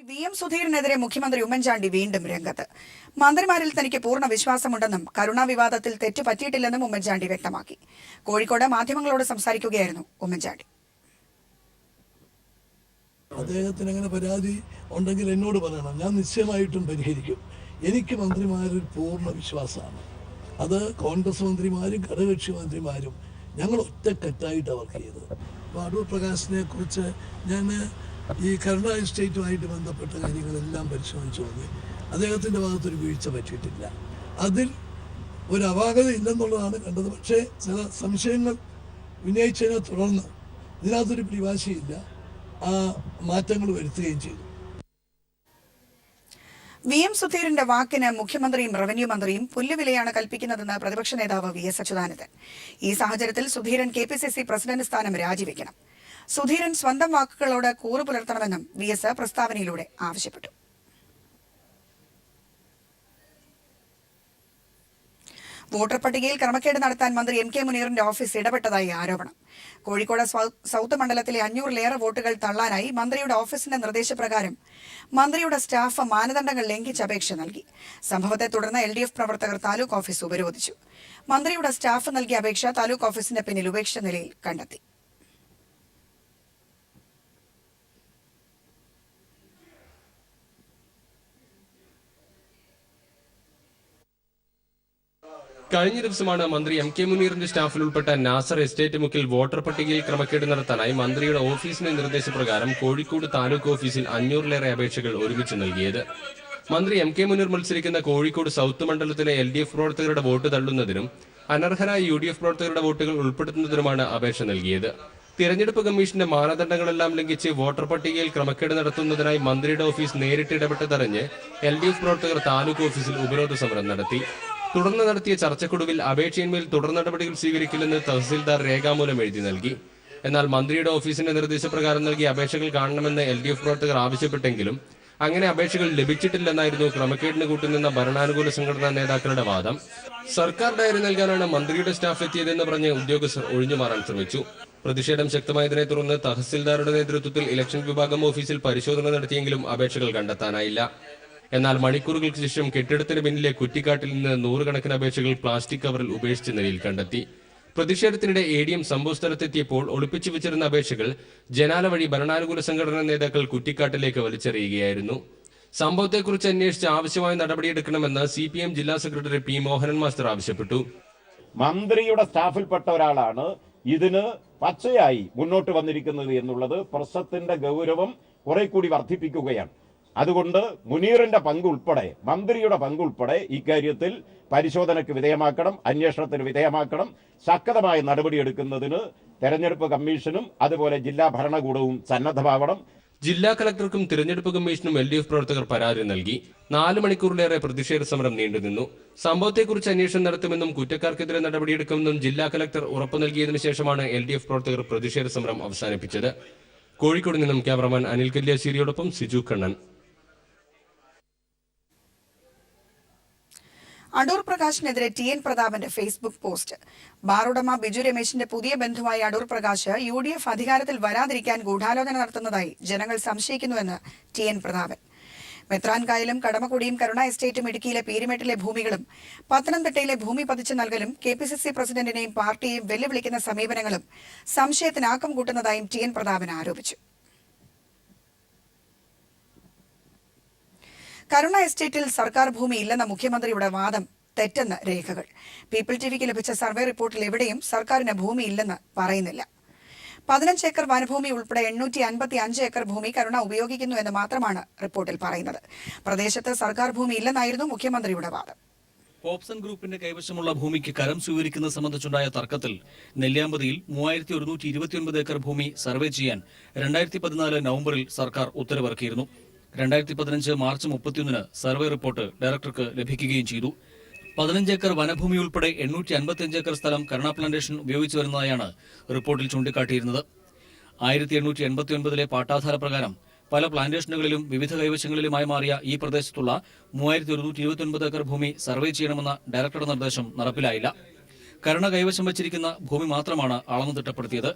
VM സുധീരനെതിരെ മുഖ്യമന്ത്രി ഉമ്മൻചാണ്ടി വീണ്ടും രംഗത്ത്. മന്ത്രിമാരിൽ തനിക്ക് പൂർണ്ണ വിശ്വാസമുണ്ടെന്നും കരുണാ വിവാദത്തിൽ തെറ്റ് പറ്റിയിട്ടില്ലെന്നും ഉമ്മൻചാണ്ടി വ്യക്തമാക്കി. കോഴിക്കോട് മാധ്യമങ്ങളോട് സംസാരിക്കുകയായിരുന്നു ഉമ്മൻചാണ്ടി. അദ്ദേഹത്തിന് അങ്ങനെ പരാതി ഉണ്ടെങ്കിൽ എന്നോട് പറയണം, ഞാൻ നിശ്ചയമായിട്ടും പരിഹരിക്കും. എനിക്ക് മന്ത്രിമാരിൽ പൂർണ്ണ വിശ്വാസമാണ്. അത് കോൺഗ്രസ് മന്ത്രിമാരും ഘടകകക്ഷി മന്ത്രിമാരും ഞങ്ങൾ ഒറ്റക്കെട്ടായിട്ടാണ് വർക്ക് ചെയ്തത്. അപ്പോൾ അടൂർ പ്രകാശിനെ കുറിച്ച് ഞാൻ ഈ കരുണ എസ്റ്റേറ്റുമായിട്ട് ബന്ധപ്പെട്ട കാര്യങ്ങളെല്ലാം പരിശോധിച്ചു നോക്കി. അദ്ദേഹത്തിൻ്റെ ഭാഗത്തൊരു വീഴ്ച പറ്റിയിട്ടില്ല. അതിൽ ഒരു അപാകത ഇല്ലെന്നുള്ളതാണ് കണ്ടത്. പക്ഷേ ചില സംശയങ്ങൾ ഉന്നയിച്ചതിനെ തുടർന്ന് ഇതിനകത്തൊരു പിടിവാശിയില്ല, ആ മാറ്റങ്ങൾ വരുത്തുകയും ചെയ്തു. VM സുധീരന്റെ വാക്കിന് മുഖ്യമന്ത്രിയും റവന്യൂ മന്ത്രിയും പുല്ലുവിലയാണ് കൽപ്പിക്കുന്നതെന്ന് പ്രതിപക്ഷ നേതാവ് VS അച്യുതാനന്ദൻ. ഈ സാഹചര്യത്തിൽ സുധീരൻ KPCC പ്രസിഡന്റ് സ്ഥാനം രാജിവെക്കണം. സുധീരൻ സ്വന്തം വാക്കുകളോട് കൂറു പുലർത്തണമെന്നും VS പ്രസ്താവനയിലൂടെ ആവശ്യപ്പെട്ടു. വോട്ടർ പട്ടികയിൽ ക്രമക്കേട് നടത്താൻ മന്ത്രി MK മുനീറിന്റെ ഓഫീസ് ഇടപെട്ടതായി ആരോപണം. കോഴിക്കോട് സൗത്ത് മണ്ഡലത്തിലെ 500-ലേറെ വോട്ടുകൾ തള്ളാനായി മന്ത്രിയുടെ ഓഫീസിന്റെ നിർദ്ദേശപ്രകാരം മന്ത്രിയുടെ സ്റ്റാഫ് മാനദണ്ഡങ്ങൾ ലംഘിച്ച് അപേക്ഷ നൽകി. സംഭവത്തെ തുടർന്ന് LDF പ്രവർത്തകർ താലൂക്ക് ഓഫീസ് ഉപരോധിച്ചു. മന്ത്രിയുടെ സ്റ്റാഫ് നൽകിയ അപേക്ഷ താലൂക്ക് ഓഫീസിന്റെ പിന്നിൽ ഉപേക്ഷിച്ച നിലയിൽ കണ്ടെത്തി. കഴിഞ്ഞ ദിവസമാണ് മന്ത്രി MK മുനീറിന്റെ സ്റ്റാഫിൽ ഉൾപ്പെട്ട നാസർ എസ്റ്റേറ്റ് മുക്കിൽ വോട്ടർ പട്ടികയിൽ ക്രമക്കേട് നടത്താനായി മന്ത്രിയുടെ ഓഫീസിന്റെ നിർദ്ദേശപ്രകാരം കോഴിക്കോട് താലൂക്ക് ഓഫീസിൽ 500-ലേറെ അപേക്ഷകൾ ഒരുമിച്ച് നൽകിയത്. മന്ത്രി MK മുനീർ മത്സരിക്കുന്ന കോഴിക്കോട് സൗത്ത് മണ്ഡലത്തിലെ LDF പ്രവർത്തകരുടെ വോട്ട് തള്ളുന്നതിനും അനർഹരായ UDF പ്രവർത്തകരുടെ വോട്ടുകൾ ഉൾപ്പെടുത്തുന്നതിനുമാണ് അപേക്ഷ നൽകിയത്. തിരഞ്ഞെടുപ്പ് കമ്മീഷന്റെ മാനദണ്ഡങ്ങളെല്ലാം ലംഘിച്ച് വോട്ടർ പട്ടികയിൽ ക്രമക്കേട് നടത്തുന്നതിനായി മന്ത്രിയുടെ ഓഫീസ് നേരിട്ട് ഇടപെട്ടതറിഞ്ഞ് LDF പ്രവർത്തകർ താലൂക്ക് ഓഫീസിൽ ഉപരോധ സമരം നടത്തി. തുടർന്ന് നടത്തിയ ചർച്ചക്കൊടുവിൽ അപേക്ഷയിന്മേൽ തുടർ നടപടികൾ സ്വീകരിക്കില്ലെന്ന് തഹസിൽദാർ രേഖാമൂലം എഴുതി നൽകി. എന്നാൽ മന്ത്രിയുടെ ഓഫീസിന്റെ നിർദ്ദേശപ്രകാരം നൽകിയ അപേക്ഷകൾ കാണണമെന്ന് LDF പ്രവർത്തകർ ആവശ്യപ്പെട്ടെങ്കിലും അങ്ങനെ അപേക്ഷകൾ ലഭിച്ചിട്ടില്ലെന്നായിരുന്നു ക്രമക്കേടിന് കൂട്ടുനിന്ന ഭരണാനുകൂല സംഘടനാ നേതാക്കളുടെ വാദം. സർക്കാർ ഡയറി നൽകാനാണ് മന്ത്രിയുടെ സ്റ്റാഫ് എത്തിയതെന്ന് പറഞ്ഞ് ഉദ്യോഗസ്ഥർ ഒഴിഞ്ഞുമാറാൻ ശ്രമിച്ചു. പ്രതിഷേധം ശക്തമായതിനെ തുടർന്ന് തഹസിൽദാരുടെ നേതൃത്വത്തിൽ ഇലക്ഷൻ വിഭാഗം ഓഫീസിൽ പരിശോധന നടത്തിയെങ്കിലും അപേക്ഷകൾ കണ്ടെത്താനായില്ല. എന്നാൽ മണിക്കൂറുകൾക്ക് ശേഷം കെട്ടിടത്തിന് പിന്നിലെ കുറ്റിക്കാട്ടിൽ നിന്ന് 100 കണക്കിന് അപേക്ഷകൾ പ്ലാസ്റ്റിക് കവറിൽ ഉപേക്ഷിച്ച നിലയിൽ കണ്ടെത്തി. പ്രതിഷേധത്തിനിടെ ADM സംഭവസ്ഥലത്തെത്തിയപ്പോൾ ഒളിപ്പിച്ചു വെച്ചിരുന്ന അപേക്ഷകൾ ജനാല വഴി ഭരണാനുകൂല സംഘടനാ നേതാക്കൾ കുറ്റിക്കാട്ടിലേക്ക് വലിച്ചെറിയുകയായിരുന്നു. സംഭവത്തെക്കുറിച്ച് അന്വേഷിച്ച് ആവശ്യമായ നടപടിയെടുക്കണമെന്ന് CPM ജില്ലാ സെക്രട്ടറി P. മോഹനൻ മാസ്റ്റർ ആവശ്യപ്പെട്ടു. മന്ത്രിയുടെ സ്റ്റാഫിൽപ്പെട്ട ഒരാളാണ് ഇതിന് പച്ചയായി മുന്നോട്ട് വന്നിരിക്കുന്നത് എന്നുള്ളത് പ്രശ്നത്തിന്റെ ഗൗരവം കുറെ കൂടി വർദ്ധിപ്പിക്കുകയാണ്. അതുകൊണ്ട് മുനീറിന്റെ പങ്കുൾപ്പെടെ മന്ത്രിയുടെ പങ്കുൾപ്പെടെ ഇക്കാര്യത്തിൽ പരിശോധനയ്ക്ക് വിധേയമാക്കണം, അന്വേഷണത്തിന് വിധേയമാക്കണം. ശക്തമായ നടപടിയെടുക്കുന്നതിന് തെരഞ്ഞെടുപ്പ് കമ്മീഷനും അതുപോലെ ജില്ലാ ഭരണകൂടവും സന്നദ്ധമാവണം. ജില്ലാ കളക്ടർക്കും തിരഞ്ഞെടുപ്പ് കമ്മീഷനും LDF പ്രവർത്തകർ പരാതി നൽകി. 4 മണിക്കൂറിലേറെ പ്രതിഷേധ സമരം നീണ്ടുനിന്നു. സംഭവത്തെക്കുറിച്ച് അന്വേഷണം നടത്തുമെന്നും കുറ്റക്കാർക്കെതിരെ നടപടിയെടുക്കുമെന്നും ജില്ലാ കളക്ടർ ഉറപ്പു നൽകിയതിനു ശേഷമാണ് LDF പ്രവർത്തകർ പ്രതിഷേധ സമരം അവസാനിപ്പിച്ചത്. കോഴിക്കോട് നിന്നും ക്യാമറമാൻ അനിൽ കല്യാശ്ശേരിയോടൊപ്പം സിജു കണ്ണൻ. അടൂർ പ്രകാശിനെതിരെ TN പ്രതാപന്റെ ഫേസ്ബുക്ക് പോസ്റ്റ്. ബാർ ഉടമ ബിജു രമേശിന്റെ പുതിയ ബന്ധുവായ അടൂർ പ്രകാശ് UDF അധികാരത്തിൽ വരാതിരിക്കാൻ ഗൂഢാലോചന നടത്തുന്നതായി ജനങ്ങൾ സംശയിക്കുന്നുവെന്ന് TN പ്രതാപൻ. മെത്രാൻകായലും കടമക്കുടിയും കരുണ എസ്റ്റേറ്റും ഇടുക്കിയിലെ പീരുമേട്ടിലെ ഭൂമികളും പത്തനംതിട്ടയിലെ ഭൂമി പതിച്ചു നൽകലും KPCC പ്രസിഡന്റിനെയും പാർട്ടിയെയും വെല്ലുവിളിക്കുന്ന സമീപനങ്ങളും സംശയത്തിന് ആക്കം കൂട്ടുന്നതായും TN പ്രതാപൻ ആരോപിച്ചു. കരുണ എസ്റ്റേറ്റിൽ സർക്കാർ ഭൂമി ഇല്ലെന്ന മുഖ്യമന്ത്രിയുടെ വാദം തെറ്റെന്ന് രേഖകൾ. പീപ്പിൾ TVക്ക് ലഭിച്ച സർവേ റിപ്പോർട്ടിൽ എവിടെയും സർക്കാരിന് ഭൂമി ഇല്ലെന്ന് പറയുന്നില്ല. 15 ഏക്കർ വനഭൂമി ഉൾപ്പെടെ 855 ഏക്കർ ഭൂമി കരുണ ഉപയോഗിക്കുന്നു എന്ന് മാത്രമാണ് റിപ്പോർട്ടിൽ പറയുന്നത്. പ്രദേശത്ത് സർക്കാർ ഭൂമി ഇല്ലെന്നായിരുന്നു മുഖ്യമന്ത്രിയുടെ വാദം. പോപ്സൺ ഗ്രൂപ്പിന്റെ കൈവശമുള്ള ഭൂമിക്ക് കരം സ്വീകരിക്കുന്നത് സംബന്ധിച്ചുണ്ടായ തർക്കത്തിൽ നെല്ലിയാമ്പതിയിൽ 3129 ഏക്കർ ഭൂമി സർവേ ചെയ്യാൻ 2014 നവംബറിൽ സർക്കാർ ഉത്തരവിറക്കിയിരുന്നു. 2015 മാർച്ച് 31 സർവേ റിപ്പോർട്ട് ഡയറക്ടർക്ക് ലഭിക്കുകയും ചെയ്തു. 15 ഏക്കർ വനഭൂമി ഉൾപ്പെടെ 855 ഏക്കർ സ്ഥലം കരുണ പ്ലാന്റേഷൻ ഉപയോഗിച്ചു വരുന്നതായാണ് റിപ്പോർട്ടിൽ ചൂണ്ടിക്കാട്ടിയിരുന്നത്. 1889 പാട്ടാധാര പ്രകാരം പല പ്ലാന്റേഷനുകളിലും വിവിധ കൈവശങ്ങളിലുമായി മാറിയ ഈ പ്രദേശത്തുള്ള 3129 ഏക്കർ ഭൂമി സർവേ ചെയ്യണമെന്ന ഡയറക്ടറുടെ നിർദ്ദേശം നടപ്പിലായില്ല. കരുണ കൈവശം വച്ചിരിക്കുന്ന ഭൂമി മാത്രമാണ് അളന്നു തിട്ടപ്പെടുത്തിയത്.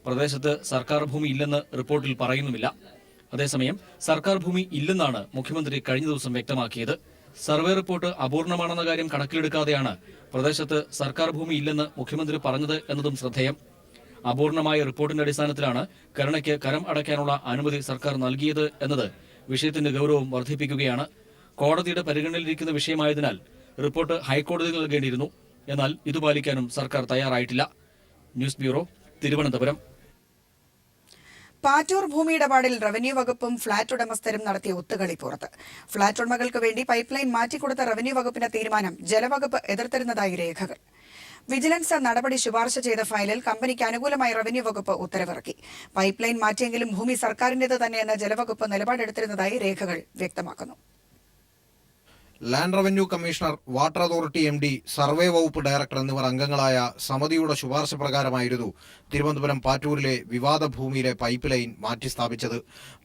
പ്രദേശത്ത് സർക്കാർ ഭൂമി ഇല്ലെന്ന് റിപ്പോർട്ടിൽ പറയുന്നുമില്ല. അതേസമയം സർക്കാർ ഭൂമി ഇല്ലെന്നാണ് മുഖ്യമന്ത്രി കഴിഞ്ഞ ദിവസം വ്യക്തമാക്കിയത്. സർവേ റിപ്പോർട്ട് അപൂർണമാണെന്ന കാര്യം കണക്കിലെടുക്കാതെയാണ് പ്രദേശത്ത് സർക്കാർ ഭൂമി ഇല്ലെന്ന് മുഖ്യമന്ത്രി പറഞ്ഞത് എന്നതും ശ്രദ്ധേയം. അപൂർണമായ റിപ്പോർട്ടിന്റെ അടിസ്ഥാനത്തിലാണ് കരുണയ്ക്ക് കരം അടയ്ക്കാനുള്ള അനുമതി സർക്കാർ നൽകിയത് എന്നത് വിഷയത്തിന്റെ ഗൗരവം വർദ്ധിപ്പിക്കുകയാണ്. കോടതിയുടെ പരിഗണനയിലിരിക്കുന്ന വിഷയമായതിനാൽ റിപ്പോർട്ട് ഹൈക്കോടതിയിൽ നൽകേണ്ടിയിരുന്നു. എന്നാൽ ഇത് പാലിക്കാനും സർക്കാർ തയ്യാറായിട്ടില്ല. News bureau, Thiruvananthapuram. പാറ്റൂർ ഭൂമി ഇടപാടിൽ റവന്യൂ വകുപ്പും ഫ്ളാറ്റ് ഉടമസ്ഥരും നടത്തിയ ഒത്തുകളി പുറത്ത്. ഫ്ളാറ്റ് ഉടമകൾക്ക് വേണ്ടി പൈപ്പ് ലൈൻ മാറ്റിക്കൊടുത്ത റവന്യൂ വകുപ്പിന്റെ തീരുമാനം ജലവകുപ്പ് എതിർത്തിരുന്നതായി രേഖകൾ. വിജിലൻസ് നടപടി ശുപാർശ ചെയ്ത ഫയലിൽ കമ്പനിക്ക് അനുകൂലമായി റവന്യൂ വകുപ്പ് ഉത്തരവിറക്കി. പൈപ്പ് ലൈൻ മാറ്റിയെങ്കിലും ഭൂമി സർക്കാരിന്റേത് തന്നെയെന്ന് ജലവകുപ്പ് നിലപാടെടുത്തിരുന്നതായി രേഖകൾ വ്യക്തമാക്കുന്നു. Land revenue commissioner, water authority MD, survey വകുപ്പ് ഡയറക്ടർ എന്നിവർ അംഗങ്ങളായ സമിതിയുടെ ശുപാർശ പ്രകാരമായിരുന്നു തിരുവനന്തപുരം പാറ്റൂരിലെ വിവാദ ഭൂമിയിലെ പൈപ്പ് ലൈൻ മാറ്റിസ്ഥാപിച്ചത്.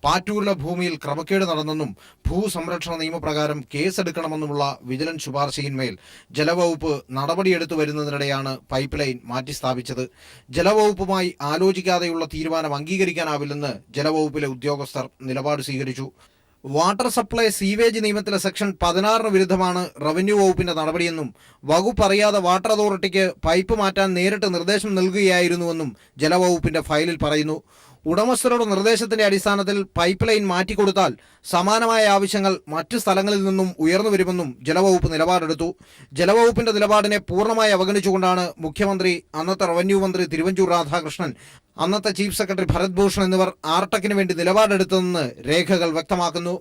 പാറ്റൂരിലെ ഭൂമിയിൽ ക്രമക്കേട് നടന്നെന്നും ഭൂസംരക്ഷണ നിയമപ്രകാരം കേസെടുക്കണമെന്നുമുള്ള വിജിലൻസ് ശുപാർശയിന്മേൽ ജലവകുപ്പ് നടപടിയെടുത്തു വരുന്നതിനിടെയാണ് പൈപ്പ് ലൈൻ മാറ്റിസ്ഥാപിച്ചത്. ജലവകുപ്പുമായി ആലോചിക്കാതെയുള്ള തീരുമാനം അംഗീകരിക്കാനാവില്ലെന്ന് ജലവകുപ്പിലെ ഉദ്യോഗസ്ഥർ നിലപാട് സ്വീകരിച്ചു. വാട്ടർ സപ്ലൈ സീവേജ് നിയമത്തിലെ സെക്ഷൻ 16 വിരുദ്ധമാണ് റവന്യൂ വകുപ്പിന്റെ നടപടിയെന്നും വകുപ്പ് അറിയാതെ വാട്ടർ അതോറിറ്റിക്ക് പൈപ്പ് മാറ്റാൻ നേരിട്ട് നിർദ്ദേശം നൽകുകയായിരുന്നുവെന്നും ജലവകുപ്പിന്റെ ഫയലിൽ പറയുന്നു. ഉടമസ്ഥരുടെ നിർദ്ദേശത്തിന്റെ അടിസ്ഥാനത്തിൽ പൈപ്പ് ലൈൻ മാറ്റിക്കൊടുത്താൽ സമാനമായ ആവശ്യങ്ങൾ മറ്റ് സ്ഥലങ്ങളിൽ നിന്നും ഉയർന്നു വരുമെന്നും ജലവകുപ്പ് നിലപാടെടുത്തു. ജലവകുപ്പിന്റെ നിലപാടിനെ പൂർണ്ണമായി അവഗണിച്ചുകൊണ്ടാണ് മുഖ്യമന്ത്രി, അന്നത്തെ റവന്യൂ മന്ത്രി തിരുവഞ്ചൂർ രാധാകൃഷ്ണൻ, അന്നത്തെ ചീഫ് സെക്രട്ടറി ഭരത് ഭൂഷൺ എന്നിവർ ആർടെക്കിന് വേണ്ടി നിലപാടെടുത്തതെന്ന് രേഖകൾ വ്യക്തമാക്കുന്നു.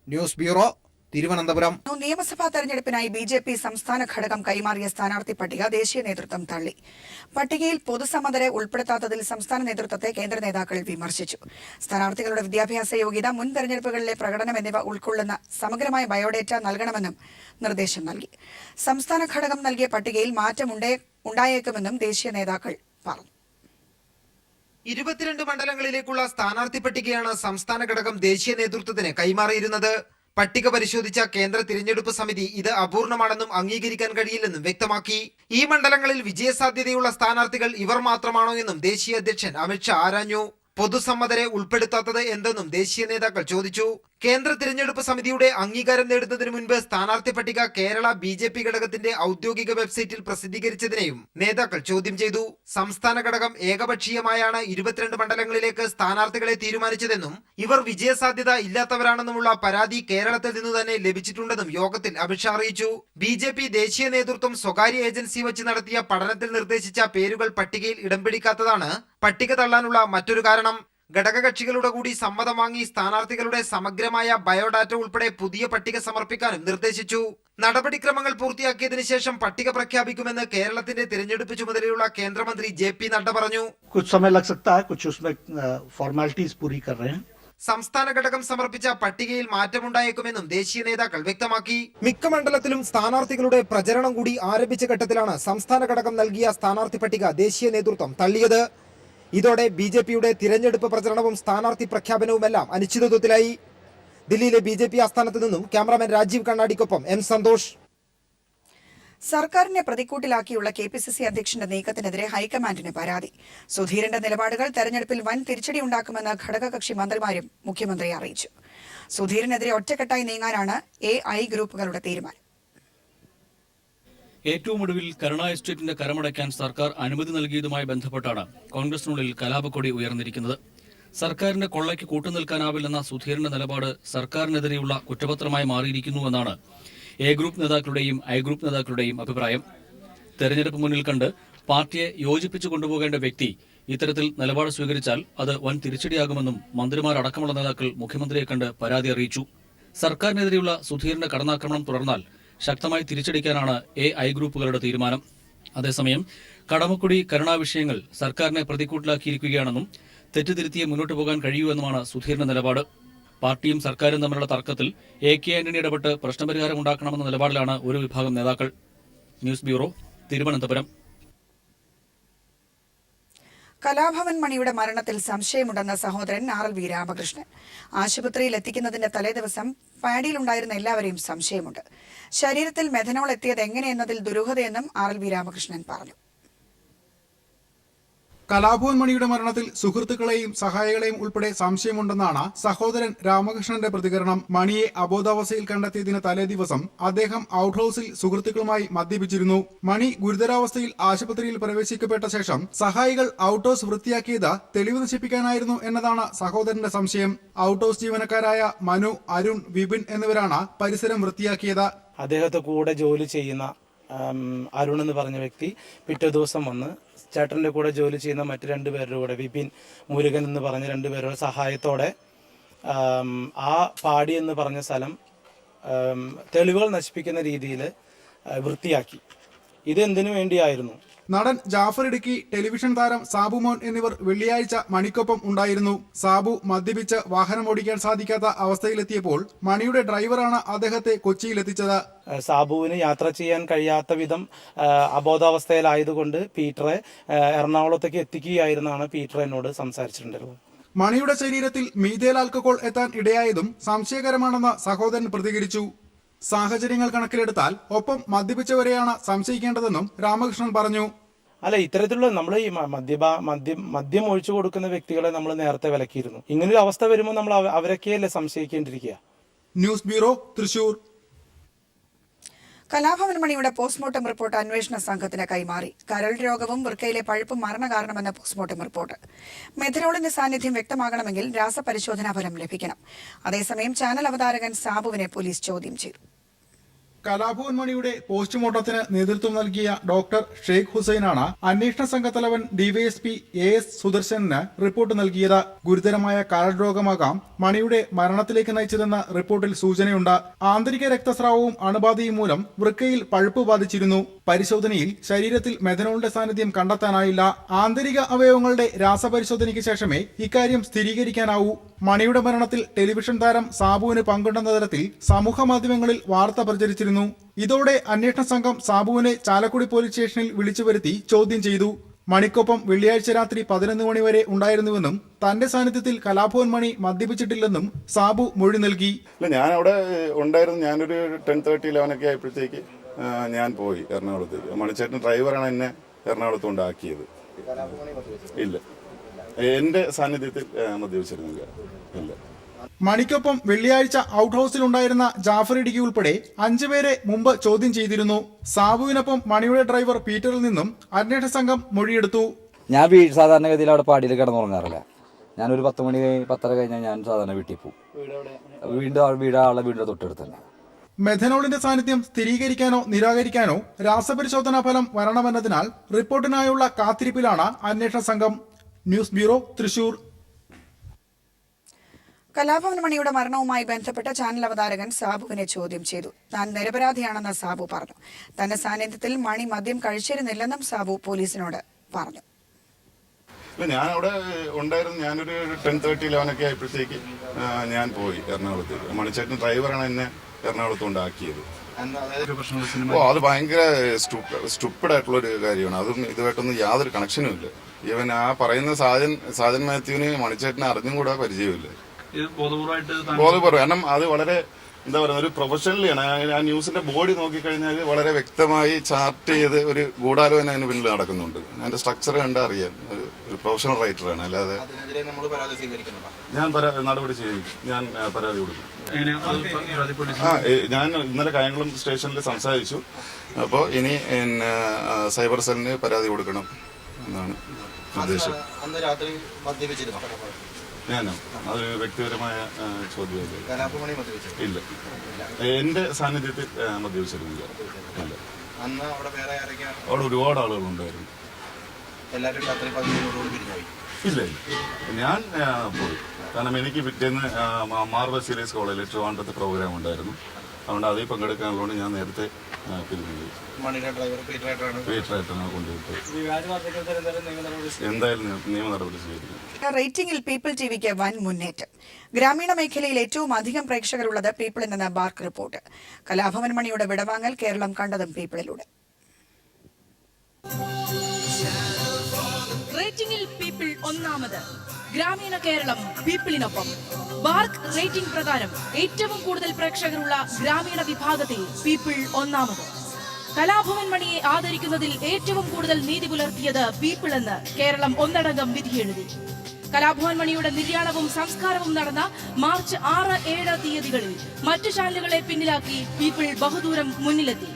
News bureau, Thiruvananthapuram. നിയമസഭാ തെരഞ്ഞെടുപ്പിനായി BJP സംസ്ഥാന ഘടകം കൈമാറിയ സ്ഥാനാർത്ഥി പട്ടിക ദേശീയ നേതൃത്വം തള്ളി. പട്ടികയിൽ പൊതുസമ്മതരെ ഉൾപ്പെടുത്താത്തതിൽ സംസ്ഥാന നേതൃത്വത്തെ കേന്ദ്ര നേതാക്കൾ വിമർശിച്ചു. സ്ഥാനാർത്ഥികളുടെ വിദ്യാഭ്യാസ യോഗ്യത, മുൻ തെരഞ്ഞെടുപ്പുകളിലെ പ്രകടനം എന്നിവ ഉൾക്കൊള്ളുന്ന സമഗ്രമായ ബയോഡേറ്റ നൽകണമെന്നും നിർദ്ദേശം നൽകി. സംസ്ഥാന ഘടകം നൽകിയ പട്ടികയിൽ മാറ്റം ഉണ്ടായേക്കുമെന്നും ദേശീയ നേതാക്കൾ പറഞ്ഞു. 22 മണ്ഡലങ്ങളിലേക്കുള്ള സ്ഥാനാർത്ഥി പട്ടികയാണ് സംസ്ഥാന ഘടകം ദേശീയ നേതൃത്വത്തിന് കൈമാറിയിരുന്നത്. പട്ടിക പരിശോധിച്ച കേന്ദ്ര തിരഞ്ഞെടുപ്പ് സമിതി ഇത് അപൂർണമാണെന്നും അംഗീകരിക്കാൻ കഴിയില്ലെന്നും വ്യക്തമാക്കി. ഈ മണ്ഡലങ്ങളിൽ വിജയസാധ്യതയുള്ള സ്ഥാനാർത്ഥികൾ ഇവർ മാത്രമാണോ എന്നും ദേശീയ അധ്യക്ഷൻ അമിത്ഷാ ആരാഞ്ഞു. പൊതുസമ്മതരെ ഉൾപ്പെടുത്താത്തത് എന്തെന്നും ദേശീയ നേതാക്കൾ ചോദിച്ചു. കേന്ദ്ര തിരഞ്ഞെടുപ്പ് സമിതിയുടെ അംഗീകാരം നേടുന്നതിന് മുൻപ് സ്ഥാനാർത്ഥി പട്ടിക കേരള BJP ഘടകത്തിന്റെ ഔദ്യോഗിക വെബ്സൈറ്റിൽ പ്രസിദ്ധീകരിച്ചതിനെയും നേതാക്കൾ ചോദ്യം ചെയ്തു. സംസ്ഥാന ഘടകം ഏകപക്ഷീയമായാണ് 22 മണ്ഡലങ്ങളിലേക്ക് സ്ഥാനാർത്ഥികളെ തീരുമാനിച്ചതെന്നും ഇവർ വിജയസാധ്യത ഇല്ലാത്തവരാണെന്നുമുള്ള പരാതി കേരളത്തിൽ നിന്ന് തന്നെ ലഭിച്ചിട്ടുണ്ടെന്നും യോഗത്തിൽ അമിത്ഷാ അറിയിച്ചു. BJP ദേശീയ നേതൃത്വം സ്വകാര്യ ഏജൻസി വച്ച് നടത്തിയ പഠനത്തിൽ നിർദ്ദേശിച്ച പേരുകൾ പട്ടികയിൽ ഇടം പിടിക്കാത്തതാണ് പട്ടിക തള്ളാനുള്ള മറ്റൊരു കാരണം. ഘടകകക്ഷികളുടെ കൂടി സമ്മതം വാങ്ങി സ്ഥാനാർത്ഥികളുടെ സമഗ്രമായ ബയോഡാറ്റ ഉൾപ്പെടെ പുതിയ പട്ടിക സമർപ്പിക്കാനും നിർദ്ദേശിച്ചു. നടപടിക്രമങ്ങൾ പൂർത്തിയാക്കിയതിനു ശേഷം പട്ടിക പ്രഖ്യാപിക്കുമെന്ന് കേരളത്തിന്റെ തിരഞ്ഞെടുപ്പ് ചുമതലയുള്ള കേന്ദ്രമന്ത്രി JP നഡ്ഡ പറഞ്ഞു. സംസ്ഥാന ഘടകം സമർപ്പിച്ച പട്ടികയിൽ മാറ്റമുണ്ടായേക്കുമെന്നും ദേശീയ നേതാക്കൾ വ്യക്തമാക്കി. മിക്ക മണ്ഡലത്തിലും സ്ഥാനാർത്ഥികളുടെ പ്രചരണം കൂടി ആരംഭിച്ച ഘട്ടത്തിലാണ് സംസ്ഥാന ഘടകം നൽകിയ സ്ഥാനാർത്ഥി പട്ടിക ദേശീയ നേതൃത്വം തള്ളിയത്. ഇതോടെ BJPയുടെ തിരഞ്ഞെടുപ്പ് പ്രചരണവും സ്ഥാനാർത്ഥി പ്രഖ്യാപനവുമെല്ലാം അനിശ്ചിതത്വത്തിലായി. ദില്ലിയിലെ BJP ആസ്ഥാനത്ത് നിന്നും ക്യാമറാമാൻ രാജീവ് കണ്ണാടിക്കൊപ്പം M സന്തോഷ്. സർക്കാരിനെ പ്രതിക്കൂട്ടിലാക്കിയുള്ള KPCC അധ്യക്ഷന്റെ നീക്കത്തിനെതിരെ ഹൈക്കമാൻഡിന് പരാതി. സുധീരന്റെ നിലപാടുകൾ തെരഞ്ഞെടുപ്പിൽ വൻ തിരിച്ചടിയുണ്ടാക്കുമെന്ന് ഘടകകക്ഷി മന്ത്രിമാരും മുഖ്യമന്ത്രി അറിയിച്ചു. സുധീരനെതിരെ ഒറ്റക്കെട്ടായി നീങ്ങാനാണ് AI ഗ്രൂപ്പുകളുടെ തീരുമാനം. ഏറ്റവും ഒടുവിൽ കരുണ എസ്റ്റേറ്റിന്റെ കരമടയ്ക്കാൻ സർക്കാർ അനുമതി നൽകിയതുമായി ബന്ധപ്പെട്ടാണ് കോൺഗ്രസിനുള്ളിൽ കലാപക്കൊടി ഉയർന്നിരിക്കുന്നത്. സർക്കാരിന്റെ കൊള്ളയ്ക്ക് കൂട്ടുനിൽക്കാനാവില്ലെന്ന സുധീരന്റെ നിലപാട് സർക്കാരിനെതിരെയുള്ള കുറ്റപത്രമായി മാറിയിരിക്കുന്നുവെന്നാണ് A ഗ്രൂപ്പ് നേതാക്കളുടെയും I ഗ്രൂപ്പ് നേതാക്കളുടെയും അഭിപ്രായം. തെരഞ്ഞെടുപ്പ് മുന്നിൽ കണ്ട് പാർട്ടിയെ യോജിപ്പിച്ചു കൊണ്ടുപോകേണ്ട വ്യക്തി ഇത്തരത്തിൽ നിലപാട് സ്വീകരിച്ചാൽ അത് വൻ തിരിച്ചടിയാകുമെന്നും മന്ത്രിമാരടക്കമുള്ള നേതാക്കൾ മുഖ്യമന്ത്രിയെ കണ്ട് പരാതി അറിയിച്ചു. സർക്കാരിനെതിരെയുള്ള സുധീരന്റെ കടന്നാക്രമണം തുടർന്നാൽ ശക്തമായി തിരിച്ചടിക്കാനാണ് AI ഗ്രൂപ്പുകളുടെ തീരുമാനം. അതേസമയം കടമക്കുടി കരുണാ വിഷയങ്ങൾ സർക്കാരിനെ പ്രതിക്കൂട്ടിലാക്കിയിരിക്കുകയാണെന്നും തെറ്റുതിരുത്തിയെ മുന്നോട്ട് പോകാൻ കഴിയൂവെന്നുമാണ് സുധീരന്റെ നിലപാട്. പാർട്ടിയും സർക്കാരും തമ്മിലുള്ള തർക്കത്തിൽ AK ആന്റണി ഇടപെട്ട് പ്രശ്നപരിഹാരം ഉണ്ടാക്കണമെന്ന നിലപാടിലാണ് ഒരു വിഭാഗം നേതാക്കൾ. News bureau, Thiruvananthapuram. കലാഭവൻ മണിയുടെ മരണത്തിൽ സംശയമുണ്ടെന്ന സഹോദരൻ RLV രാമകൃഷ്ണൻ. ആശുപത്രിയിൽ എത്തിക്കുന്നതിന്റെ തലേദിവസം പാഡിയിലുണ്ടായിരുന്ന എല്ലാവരെയും സംശയമുണ്ട്. ശരീരത്തിൽ മെഥനോൾ എത്തിയത് എങ്ങനെയെന്നതിൽ ദുരൂഹതയെന്നും RLV രാമകൃഷ്ണൻ പറഞ്ഞു. കലാഭവൻ മണിയുടെ മരണത്തിൽ സുഹൃത്തുക്കളെയും സഹായികളെയും ഉൾപ്പെടെ സംശയമുണ്ടെന്നാണ് സഹോദരൻ രാമകൃഷ്ണന്റെ പ്രതികരണം. മണിയെ അബോധാവസ്ഥയിൽ കണ്ടെത്തിയതിന് തലേദിവസം അദ്ദേഹം ഔട്ട് ഹൌസിൽ സുഹൃത്തുക്കളുമായി മദ്യപിച്ചിരുന്നു. മണി ഗുരുതരാവസ്ഥയിൽ ആശുപത്രിയിൽ പ്രവേശിക്കപ്പെട്ട ശേഷം സഹായികൾ ഔട്ട് ഹൌസ് വൃത്തിയാക്കിയത് തെളിവ് നശിപ്പിക്കാനായിരുന്നു എന്നതാണ് സഹോദരന്റെ സംശയം. ഔട്ട് ഹൌസ് ജീവനക്കാരായ മനു, അരുൺ, വിപിൻ എന്നിവരാണ് പരിസരം വൃത്തിയാക്കിയത്. അദ്ദേഹത്തെ കൂടെ ജോലി ചെയ്യുന്ന അരുൺ എന്ന് പറഞ്ഞ വ്യക്തി പിറ്റേ ദിവസം വന്ന് ചേട്ടൻ്റെ കൂടെ ജോലി ചെയ്യുന്ന മറ്റ് രണ്ടുപേരുടെ കൂടെ വിപിൻ, മുരുകൻ എന്ന് പറഞ്ഞ രണ്ടുപേരുടെ സഹായത്തോടെ ആ പാടി എന്ന് പറഞ്ഞ സ്ഥലം തെളിവുകൾ നശിപ്പിക്കുന്ന രീതിയിൽ വൃത്തിയാക്കി. ഇതെന്തിനു വേണ്ടിയായിരുന്നു? നടൻ ജാഫർ ഇടുക്കി, ടെലിവിഷൻ താരം സാബു മോൻ എന്നിവർ വെള്ളിയാഴ്ച മണിക്കൊപ്പം ഉണ്ടായിരുന്നു. സാബു മദ്യപിച്ച് വാഹനം ഓടിക്കാൻ സാധിക്കാത്ത അവസ്ഥയിലെത്തിയപ്പോൾ മണിയുടെ ഡ്രൈവറാണ് അദ്ദേഹത്തെ കൊച്ചിയിലെത്തിച്ചത്. സാബുവിന് യാത്ര ചെയ്യാൻ കഴിയാത്ത വിധം അബോധാവസ്ഥയിലായതുകൊണ്ട് പീറ്ററെ എറണാകുളത്തേക്ക് എത്തിക്കുകയായിരുന്നാണ് പീറ്റർ എന്നോട് സംസാരിച്ചിട്ടുണ്ടായിരുന്നത്. മണിയുടെ ശരീരത്തിൽ മീഥൈൽ ആൽക്കഹോൾ എത്താൻ ഇടയായതും സംശയകരമാണെന്ന് സഹോദരൻ പ്രതികരിച്ചു. സാഹചര്യങ്ങൾ കണക്കിലെടുത്താൽ ഒപ്പം മദ്യപിച്ചവരെയാണ് സംശയിക്കേണ്ടതെന്നും രാമകൃഷ്ണൻ പറഞ്ഞു. അല്ല, ഇത്തരത്തിലുള്ള നമ്മൾ ഈ മദ്യം ഒഴിച്ചു കൊടുക്കുന്ന വ്യക്തികളെ നമ്മൾ നേരത്തെ വിലക്കിയിരുന്നു. ഇങ്ങനൊരു അവസ്ഥ വരുമ്പോൾ നമ്മൾ അവരൊക്കെയല്ലേ സംശയിക്കേണ്ടിരിക്കുക. News bureau, Thrissur. കലാഭവൻ മണിയുടെ പോസ്റ്റ്മോർട്ടം റിപ്പോർട്ട് അന്വേഷണ സംഘത്തിന് കൈമാറി. കരൾ രോഗവും വൃക്കയിലെ പഴുപ്പും മരണകാരണമെന്ന പോസ്റ്റ്മോർട്ടം റിപ്പോർട്ട്. മെഥനോളിന്റെ സാന്നിധ്യം വ്യക്തമാകണമെങ്കിൽ രാസപരിശോധനാ ഫലം ലഭിക്കണം. അതേസമയം ചാനൽ അവതാരകൻ സാബുവിനെ പോലീസ് ചോദ്യം ചെയ്തു. കലാഭവൻ മണിയുടെ പോസ്റ്റ്മോർട്ടത്തിന് നേതൃത്വം നൽകിയ ഡോക്ടർ ഷെയ്ഖ് ഹുസൈനാണ് അന്വേഷണ സംഘത്തലവൻ ഡിവൈഎസ്പി AS സുദർശനന് റിപ്പോർട്ട് നൽകിയത്. ഗുരുതരമായ കരൾ രോഗമാകാം മണിയുടെ മരണത്തിലേക്ക് നയിച്ചതെന്ന് റിപ്പോർട്ടിൽ സൂചനയുണ്ട്. ആന്തരിക രക്തസ്രാവവും അണുബാധയും മൂലം വൃക്കയിൽ പഴുപ്പ് ബാധിച്ചിരുന്നു. പരിശോധനയിൽ ശരീരത്തിൽ മെഥനോളിന്റെ സാന്നിധ്യം കണ്ടെത്താനായില്ല. ആന്തരിക അവയവങ്ങളുടെ രാസപരിശോധനയ്ക്ക് ശേഷമേ ഇക്കാര്യം സ്ഥിരീകരിക്കാനാവൂ. മണിയുടെ മരണത്തിൽ ടെലിവിഷൻ താരം സാബുവിന് പങ്കുണ്ടെന്ന തരത്തിൽ സമൂഹ മാധ്യമങ്ങളിൽ വാർത്ത പ്രചരിച്ചിരുന്നു. ഇതോടെ അന്വേഷണ സംഘം സാബുവിനെ ചാലക്കുടി പോലീസ് സ്റ്റേഷനിൽ വിളിച്ചു വരുത്തി ചോദ്യം ചെയ്തു. മണിക്കൊപ്പം വെള്ളിയാഴ്ച രാത്രി 11 മണി വരെ ഉണ്ടായിരുന്നുവെന്നും തന്റെ സാന്നിധ്യത്തിൽ കലാഭവൻ മണി മദ്യപിച്ചിട്ടില്ലെന്നും സാബു മൊഴി നൽകി. ഞാൻ അവിടെ ഉണ്ടായിരുന്നു. ഞാനൊരു 10:30, 11 ആയപ്പോഴത്തേക്ക് ഞാൻ പോയി എറണാകുളത്തേക്ക്. മണിച്ചേട്ടൻ ഡ്രൈവറാണ് എന്നെ എറണാകുളത്ത് കൊണ്ടാക്കിയത്. ഇല്ല, എന്റെ സാന്നിധ്യത്തിൽ മദ്യപിച്ചിരുന്നില്ല. ഇല്ല. മണിക്കൊപ്പം വെള്ളിയാഴ്ച ഔട്ട് ഹൌസിൽ ഉണ്ടായിരുന്ന ജാഫർ ഇടുക്കി ഉൾപ്പെടെ 5 പേരെ മുമ്പ് ചോദ്യം ചെയ്തിരുന്നു. സാബുവിനൊപ്പം മണിയുടെ ഡ്രൈവർ പീറ്ററിൽ നിന്നും അന്വേഷണ സംഘം മൊഴിയെടുത്തു. ഞാൻ സാധാരണഗതിയിൽ അവിടെ പാടിയിൽ കിടന്നുറങ്ങാറില്ല. ഞാനൊരു 10 മണി 10:30 കഴിഞ്ഞാൽ ഞാൻ സാധാരണ വീട്ടിൽ പോകും. വീടിന്റെ തൊട്ടടുത്ത് തന്നെ. മെഥനോളിന്റെ സാന്നിധ്യം സ്ഥിരീകരിക്കാനോ നിരാകരിക്കാനോ രാസപരിശോധനാ ഫലം വരണമെന്നതിനാൽ റിപ്പോർട്ടിനായുള്ള കാത്തിരിപ്പിലാണ് അന്വേഷണ സംഘം. News bureau, Thrissur. കലാഭവൻ മണിയുടെ മരണവുമായി ബന്ധപ്പെട്ട ചാനൽ അവതാരകൻ സാബുവിനെ ചോദ്യം ചെയ്തു. താൻ നിരപരാധിയാണെന്ന് സാബു പറഞ്ഞു. തന്റെ സാന്നിധ്യത്തിൽ മണി മദ്യം കഴിച്ചിരുന്നില്ലെന്നും സാബു പോലീസിനോട് പറഞ്ഞു. ഞാൻ അവിടെ ഉണ്ടായിരുന്നു. ഞാനൊരു 10:30, 11 ആയപ്പോഴത്തേക്ക് ഞാൻ പോയി എറണാകുളത്തേക്ക്. മണിച്ചേട്ടൻ ഡ്രൈവറാണ് എന്നെ എറണാകുളത്ത് കൊണ്ടാക്കിയത്. അത് ഭയങ്കര സ്റ്റുപ്പിഡ് ആയിട്ടുള്ള ഒരു കാര്യമാണ്. അതും ഇതുമായിട്ടൊന്നും യാതൊരു കണക്ഷനും ഇല്ല. ഈവൻ ആ പറയുന്ന സാജൻ മാത്യുവിന് മണിച്ചേട്ടനെ അറിഞ്ഞും കൂടെ പരിചയമില്ല. ബോധപൂർവ്വം. കാരണം അത് വളരെ എന്താ പറയുക, ഒരു പ്രൊഫഷണലിയാണ്. ആ ന്യൂസിന്റെ ബോഡി നോക്കിക്കഴിഞ്ഞാൽ വളരെ വ്യക്തമായി ചാർട്ട് ചെയ്ത് ഒരു ഗൂഢാലോചന അതിന് പിന്നിൽ നടക്കുന്നുണ്ട്. അതിന്റെ സ്ട്രക്ചർ കണ്ടാൽ അറിയാം. ഒരു പ്രൊഫഷണൽ റൈറ്ററാണ്. അല്ലാതെ ഞാൻ നടപടി സ്വീകരിക്കും. ഞാൻ പരാതി കൊടുക്കും. ഞാൻ ഇന്നലെ കായംകുളം സ്റ്റേഷനിൽ സംസാരിച്ചു. അപ്പോൾ ഇനി സൈബർ സെല്ലിന് പരാതി കൊടുക്കണം എന്നാണ് ഉദ്ദേശം. ഞാനോ? അതൊരു വ്യക്തിപരമായ ചോദ്യമല്ലേ. ഇല്ല, എന്റെ സാന്നിധ്യത്തിൽ മദ്യപിച്ചിരുന്നില്ല. ഇല്ല. അവിടെ ഒരുപാട് ആളുകളുണ്ടായിരുന്നു. ഇല്ല, ഞാൻ പോയി. കാരണം എനിക്ക് പിറ്റേന്ന് മാർബൽ സീരീസ് കോളേജിൽ ട്രിവാൻഡ്രത്ത് പ്രോഗ്രാം ഉണ്ടായിരുന്നു. അതുകൊണ്ട് അതിൽ പങ്കെടുക്കാനുള്ളതുകൊണ്ട് ഞാൻ നേരത്തെ പിരിഞ്ഞു. പീറ്ററായിട്ടാണ് കൊണ്ടുപോയി. എന്തായാലും നിയമ നടപടി സ്വീകരിക്കും. റേറ്റിംഗിൽ പീപ്പിൾ ടിവിക്ക് വൻ മുന്നേറ്റം. ഗ്രാമീണ മേഖലയിൽ ഏറ്റവും അധികം പ്രേക്ഷകരുള്ളത് പീപ്പിളിൽ നിന്ന് ബാർക്ക് റിപ്പോർട്ട്. കലാഭവൻ മണിയുടെ വിടവാങ്ങൽ കേരളം കണ്ടതും പീപ്പിളിലൂടെ. റേറ്റിംഗിൽ പീപ്പിൾ ഒന്നാമത്. ഗ്രാമീണ കേരളം പീപ്പിളിനൊപ്പം. ബാർക്ക് റേറ്റിംഗ് പ്രകാരം ഏറ്റവും കൂടുതൽ പ്രേക്ഷകരുള്ള ഗ്രാമീണ വിഭാഗത്തിൽ പീപ്പിൾ ഒന്നാമത്. കലാഭവൻ മണിയെ ആദരിക്കുന്നതിൽ ഏറ്റവും കൂടുതൽ നീതി പുലർത്തിയത് പീപ്പിൾ എന്ന് കേരളം ഒന്നടങ്കം വിധിയെഴുതി. കലാഭവൻ മണിയുടെ നിര്യാണവും സംസ്കാരവും നടന്ന മാർച്ച് 6, 7 തീയതികളിൽ മറ്റു ചാനലുകളെ പിന്നിലാക്കി പീപ്പിൾ ബഹുദൂരം മുന്നിലെത്തി.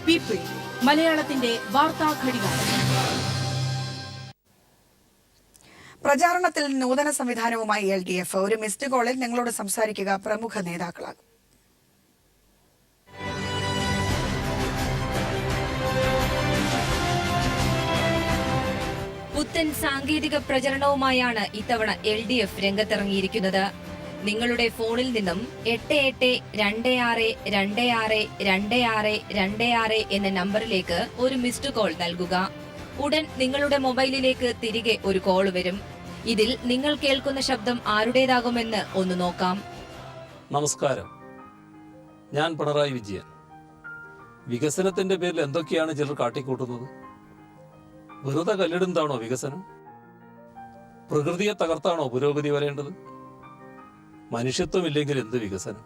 പീപ്പിൾ, മലയാളത്തിന്റെ വാർത്താ ഘടികാരം. പ്രചാരണത്തിൽ നൂതന സംവിധാനവുമായി LDF. ഒരു മിസ്ഡ് കോളിൽ നിങ്ങളോട് സംസാരിക്കുക പ്രമുഖ നേതാക്കളാകും. പുത്തൻ സാങ്കേതിക പ്രചരണവുമായാണ് ഇത്തവണ LDF രംഗത്തിറങ്ങിയിരിക്കുന്നത്. നിങ്ങളുടെ ഫോണിൽ നിന്നും 8826262626 എന്ന നമ്പറിലേക്ക് ഒരു മിസ്ഡ് കോൾ നൽകുക. ഉടൻ നിങ്ങളുടെ മൊബൈലിലേക്ക് തിരികെ ഒരു കോൾ വരും. ഇതിൽ നിങ്ങൾ കേൾക്കുന്ന ശബ്ദം ആരുടേതാകുമെന്ന് ഒന്ന് നോക്കാം. നമസ്കാരം, ഞാൻ പിണറായി വിജയൻ. വികസനത്തിന്റെ പേരിൽ എന്തൊക്കെയാണ് ചിലർ കാട്ടിക്കൂട്ടുന്നത്? വെറുതെ കല്ലിടുന്നതാണോ വികസനം? പ്രകൃതിയെ തകർത്താണോ പുരോഗതി വരേണ്ടത്? മനുഷ്യത്വമില്ലെങ്കിൽ എന്ത് വികസനം?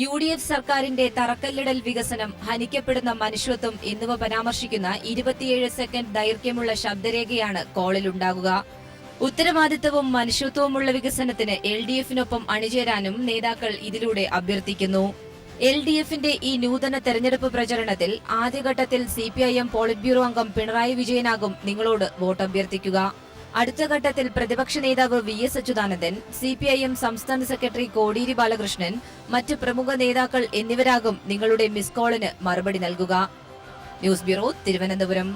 UDF സർക്കാരിന്റെ തറക്കല്ലിടൽ വികസനം, ഹനിക്കപ്പെടുന്ന മനുഷ്യത്വം എന്നിവ പരാമർശിക്കുന്ന 27 സെക്കൻഡ് ദൈർഘ്യമുള്ള ശബ്ദരേഖയാണ് കോളിലുണ്ടാകുക. ഉത്തരവാദിത്തവും മനുഷ്യത്വവുമുള്ള വികസനത്തിന് LDFനൊപ്പം അണിചേരാനും നേതാക്കൾ ഇതിലൂടെ അഭ്യർത്ഥിക്കുന്നു. LDFന്റെ ഈ നൂതന തെരഞ്ഞെടുപ്പ് പ്രചരണത്തിൽ ആദ്യഘട്ടത്തിൽ CPIM പോളിറ്റ് ബ്യൂറോ അംഗം പിണറായി വിജയനാകും നിങ്ങളോട് വോട്ട് അഭ്യർത്ഥിക്കുക. അടുത്ത ഘട്ടത്തിൽ പ്രതിപക്ഷ നേതാവ് VS അച്യുതാനന്ദൻ, CPIM സംസ്ഥാന സെക്രട്ടറി കോടിയേരി ബാലകൃഷ്ണൻ, മറ്റ് പ്രമുഖ നേതാക്കൾ എന്നിവരാകും നിങ്ങളുടെ മിസ് കോളിന് മറുപടി നൽകുക. News bureau, Thiruvananthapuram.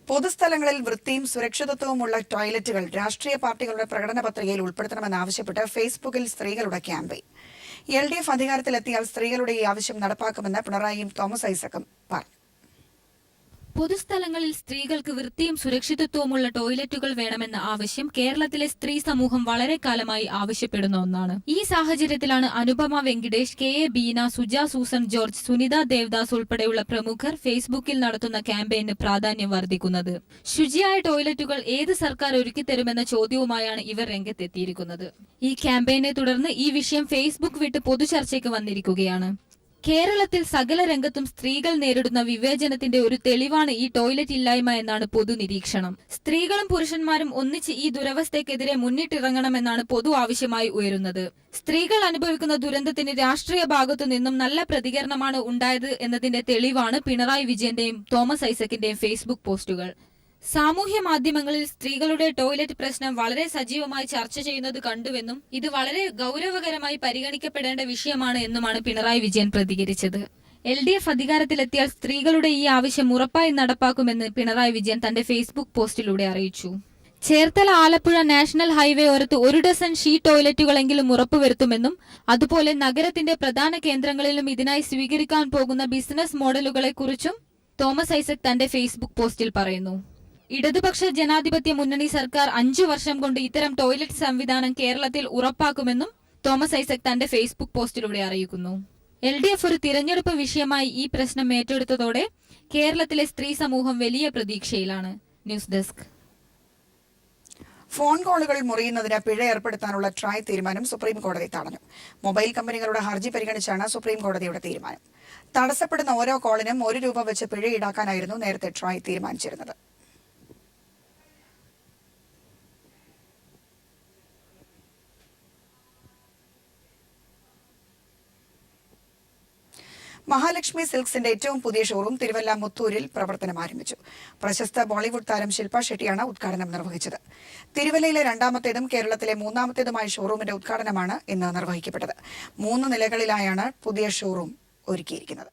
പൊതുസ്ഥലങ്ങളിൽ വൃത്തിയും സുരക്ഷിതത്വവുമുള്ള ടോയ്ലറ്റുകൾ രാഷ്ട്രീയ പാർട്ടികളുടെ പ്രകടന പത്രികയിൽ ഉൾപ്പെടുത്തണമെന്നാവശ്യപ്പെട്ട് ഫേസ്ബുക്കിൽ സ്ത്രീകളുടെ ക്യാമ്പയിൻ. LDF അധികാരത്തിലെത്തിയാൽ സ്ത്രീകളുടെ ഈ ആവശ്യം നടപ്പാക്കുമെന്ന് പിണറായിയും തോമസ് ഐസക്കും പറഞ്ഞു. പൊതുസ്ഥലങ്ങളിൽ സ്ത്രീകൾക്ക് വൃത്തിയും സുരക്ഷിതത്വവുമുള്ള ടോയ്ലറ്റുകൾ വേണമെന്ന ആവശ്യം കേരളത്തിലെ സ്ത്രീ സമൂഹം വളരെ കാലമായി ആവശ്യപ്പെടുന്ന ഒന്നാണ്. ഈ സാഹചര്യത്തിലാണ് അനുപമ വെങ്കിടേഷ്, KA ബീന, സുജ സൂസൻ ജോർജ്, സുനിത ദേവദാസ് ഉൾപ്പെടെയുള്ള പ്രമുഖർ ഫേസ്ബുക്കിൽ നടത്തുന്ന ക്യാമ്പയിന് പ്രാധാന്യം വർദ്ധിക്കുന്നത്. ശുചിയായ ടോയ്ലറ്റുകൾ ഏത് സർക്കാർ ഒരുക്കിത്തരുമെന്ന ചോദ്യവുമായാണ് ഇവർ രംഗത്തെത്തിയിരിക്കുന്നത്. ഈ ക്യാമ്പയിനെ തുടർന്ന് ഈ വിഷയം ഫേസ്ബുക്ക് വിട്ട് പൊതുചർച്ചയ്ക്ക് വന്നിരിക്കുകയാണ്. കേരളത്തിൽ സകല രംഗത്തും സ്ത്രീകൾ നേരിടുന്ന വിവേചനത്തിന്റെ ഒരു തെളിവാണ് ഈ ടോയ്ലറ്റ് ഇല്ലായ്മ എന്നാണ് പൊതുനിരീക്ഷണം. സ്ത്രീകളും പുരുഷന്മാരും ഒന്നിച്ച് ഈ ദുരവസ്ഥയ്ക്കെതിരെ മുന്നിട്ടിറങ്ങണമെന്നാണ് പൊതു ആവശ്യമായി ഉയരുന്നത്. സ്ത്രീകൾ അനുഭവിക്കുന്ന ദുരന്തത്തിന് രാഷ്ട്രീയ ഭാഗത്തു നിന്നും നല്ല പ്രതികരണമാണ് ഉണ്ടായത് എന്നതിന്റെ തെളിവാണ് പിണറായി വിജയന്റെയും തോമസ് ഐസക്കിന്റെയും ഫേസ്ബുക്ക് പോസ്റ്റുകൾ. സാമൂഹ്യ മാധ്യമങ്ങളിൽ സ്ത്രീകളുടെ ടോയ്ലറ്റ് പ്രശ്നം വളരെ സജീവമായി ചർച്ച ചെയ്യുന്നത് കണ്ടുവെന്നും ഇത് വളരെ ഗൗരവകരമായി പരിഗണിക്കപ്പെടേണ്ട വിഷയമാണ് എന്നുമാണ് പിണറായി വിജയൻ പ്രതികരിച്ചത്. LDF അധികാരത്തിലെത്തിയാൽ സ്ത്രീകളുടെ ഈ ആവശ്യം ഉറപ്പായി നടപ്പാക്കുമെന്ന് പിണറായി വിജയൻ തന്റെ ഫേസ്ബുക്ക് പോസ്റ്റിലൂടെ അറിയിച്ചു. ചേർത്തല ആലപ്പുഴ നാഷണൽ ഹൈവേ ഓരത്ത് 1 ഡസൻ ഷീ ടോയ്ലറ്റുകളെങ്കിലും ഉറപ്പുവരുത്തുമെന്നും അതുപോലെ നഗരത്തിന്റെ പ്രധാന കേന്ദ്രങ്ങളിലും ഇതിനായി സ്വീകരിക്കാൻ പോകുന്ന ബിസിനസ് മോഡലുകളെക്കുറിച്ചും തോമസ് ഐസക് തന്റെ ഫേസ്ബുക്ക് പോസ്റ്റിൽ പറയുന്നു. ഇടതുപക്ഷ ജനാധിപത്യ മുന്നണി സർക്കാർ 5 വർഷം കൊണ്ട് ഇത്തരം ടോയ്ലറ്റ് സംവിധാനം കേരളത്തിൽ ഉറപ്പാക്കുമെന്നും തോമസ് ഐസക് തന്റെ ഫേസ്ബുക്ക് പോസ്റ്റിലൂടെ അറിയിക്കുന്നു. LDF ഒരു തിരഞ്ഞെടുപ്പ് വിഷയമായി ഈ പ്രശ്നം ഏറ്റെടുത്തതോടെ കേരളത്തിലെ സ്ത്രീ സമൂഹം വലിയ പ്രതീക്ഷയിലാണ്. News desk. ഫോൺ കോളുകൾ മുറിയുന്നതിന് പിഴ ഏർപ്പെടുത്താനുള്ള ട്രായ് തീരുമാനം സുപ്രീം കോടതി തടഞ്ഞു. മൊബൈൽ കമ്പനികളുടെ ഹർജി പരിഗണിച്ചാണ് സുപ്രീം കോടതിയുടെ തീരുമാനം. തടസ്സപ്പെടുന്ന ഓരോ കോളിനും 1 രൂപ വെച്ച് പിഴ ഈടാക്കാനായിരുന്നു നേരത്തെ ട്രായ് തീരുമാനിച്ചിരുന്നത്. മഹാലക്ഷ്മി സിൽക്സിന്റെ ഏറ്റവും പുതിയ ഷോറൂം തിരുവല്ല മുത്തൂരിൽ പ്രവർത്തനം ആരംഭിച്ചു. പ്രശസ്ത ബോളിവുഡ് താരം ശില്പ ഷെട്ടിയാണ് ഉദ്ഘാടനം നിർവഹിച്ചത്. തിരുവല്ലയിലെ 2ാമത്തേതും കേരളത്തിലെ 3ാമത്തേതുമായ ഷോറൂമിന്റെ ഉദ്ഘാടനമാണ് ഇന്ന് നിർവഹിക്കപ്പെട്ടത്. 3 നിലകളിലായാണ് പുതിയ ഷോറൂം ഒരുക്കിയിരിക്കുന്നത്.